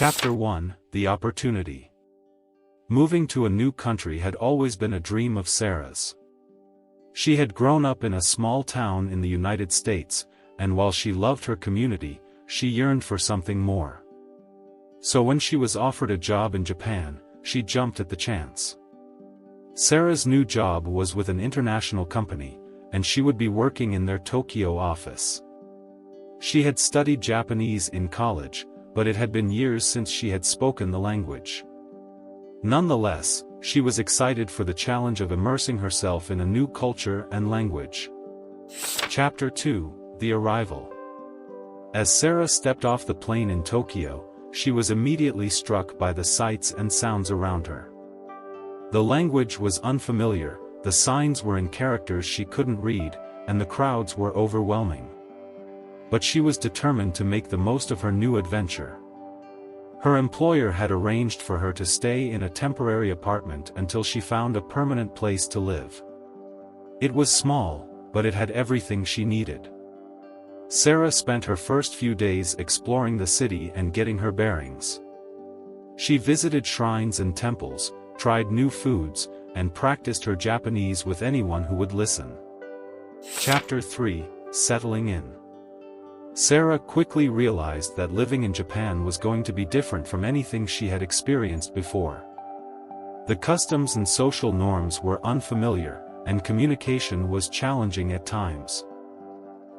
Chapter 1: The Opportunity. Moving to a new country had always been a dream of Sarah's. She had grown up in a small town in the United States, and while she loved her community, she yearned for something more. So when she was offered a job in Japan, she jumped at the chance. Sarah's new job was with an international company, and she would be working in their Tokyo office. She had studied Japanese in college, but it had been years since she had spoken the language. Nonetheless, she was excited for the challenge of immersing herself in a new culture and language. Chapter 2: The Arrival. As Sarah stepped off the plane in Tokyo, she was immediately struck by the sights and sounds around her. The language was unfamiliar, the signs were in characters she couldn't read, and the crowds were overwhelming. But she was determined to make the most of her new adventure. Her employer had arranged for her to stay in a temporary apartment until she found a permanent place to live. It was small, but it had everything she needed. Sarah spent her first few days exploring the city and getting her bearings. She visited shrines and temples, tried new foods, and practiced her Japanese with anyone who would listen. Chapter 3: Settling in. Sarah quickly realized that living in Japan was going to be different from anything she had experienced before. The customs and social norms were unfamiliar, and communication was challenging at times.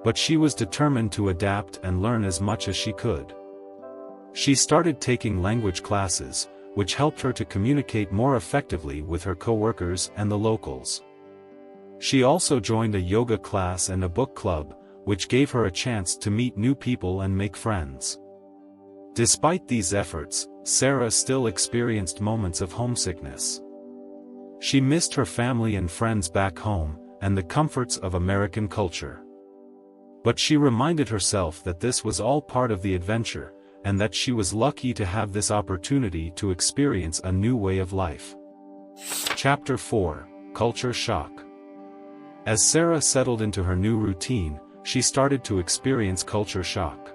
But she was determined to adapt and learn as much as she could. She started taking language classes, which helped her to communicate more effectively with her coworkers and the locals. She also joined a yoga class and a book club, which gave her a chance to meet new people and make friends. Despite these efforts, Sarah still experienced moments of homesickness. She missed her family and friends back home, and the comforts of American culture. But she reminded herself that this was all part of the adventure, and that she was lucky to have this opportunity to experience a new way of life. Chapter 4: Culture Shock. As Sarah settled into her new routine, she started to experience culture shock.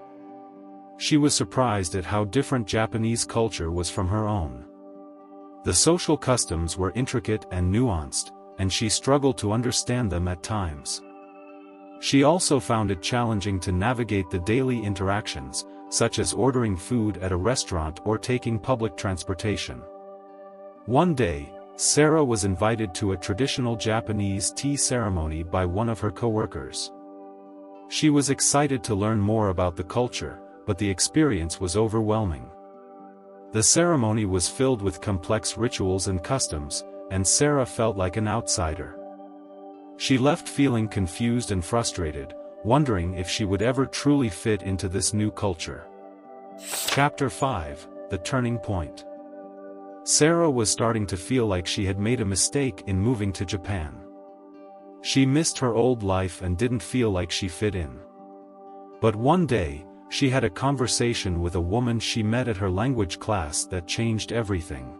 She was surprised at how different Japanese culture was from her own. The social customs were intricate and nuanced, and she struggled to understand them at times. She also found it challenging to navigate the daily interactions, such as ordering food at a restaurant or taking public transportation. One day, Sarah was invited to a traditional Japanese tea ceremony by one of her coworkers. She was excited to learn more about the culture, but the experience was overwhelming. The ceremony was filled with complex rituals and customs, and Sarah felt like an outsider. She left feeling confused and frustrated, wondering if she would ever truly fit into this new culture. Chapter 5: The Turning Point. Sarah was starting to feel like she had made a mistake in moving to Japan. She missed her old life and didn't feel like she fit in. But one day, she had a conversation with a woman she met at her language class that changed everything.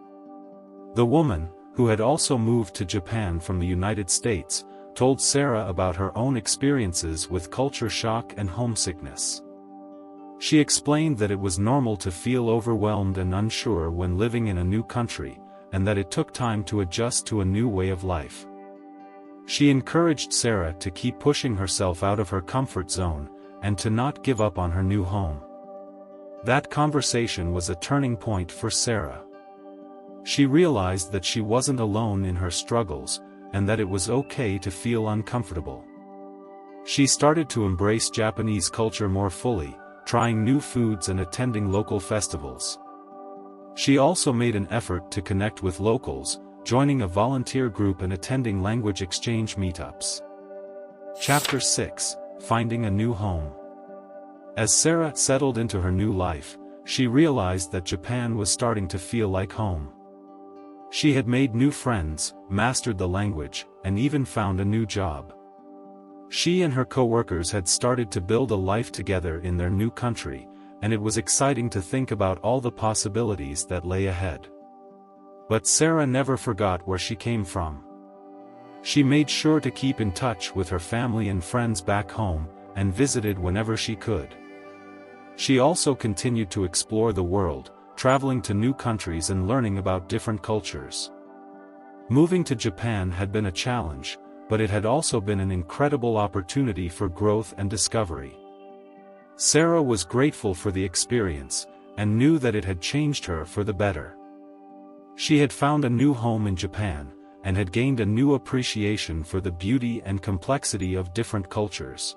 The woman, who had also moved to Japan from the United States, told Sarah about her own experiences with culture shock and homesickness. She explained that it was normal to feel overwhelmed and unsure when living in a new country, and that it took time to adjust to a new way of life. She encouraged Sarah to keep pushing herself out of her comfort zone, and to not give up on her new home. That conversation was a turning point for Sarah. She realized that she wasn't alone in her struggles, and that it was okay to feel uncomfortable. She started to embrace Japanese culture more fully, trying new foods and attending local festivals. She also made an effort to connect with locals, joining a volunteer group and attending language exchange meetups. Chapter 6: Finding a New Home. As Sarah settled into her new life, she realized that Japan was starting to feel like home. She had made new friends, mastered the language, and even found a new job. She and her coworkers had started to build a life together in their new country, and it was exciting to think about all the possibilities that lay ahead. But Sarah never forgot where she came from. She made sure to keep in touch with her family and friends back home, and visited whenever she could. She also continued to explore the world, traveling to new countries and learning about different cultures. Moving to Japan had been a challenge, but it had also been an incredible opportunity for growth and discovery. Sarah was grateful for the experience, and knew that it had changed her for the better. She had found a new home in Japan, and had gained a new appreciation for the beauty and complexity of different cultures.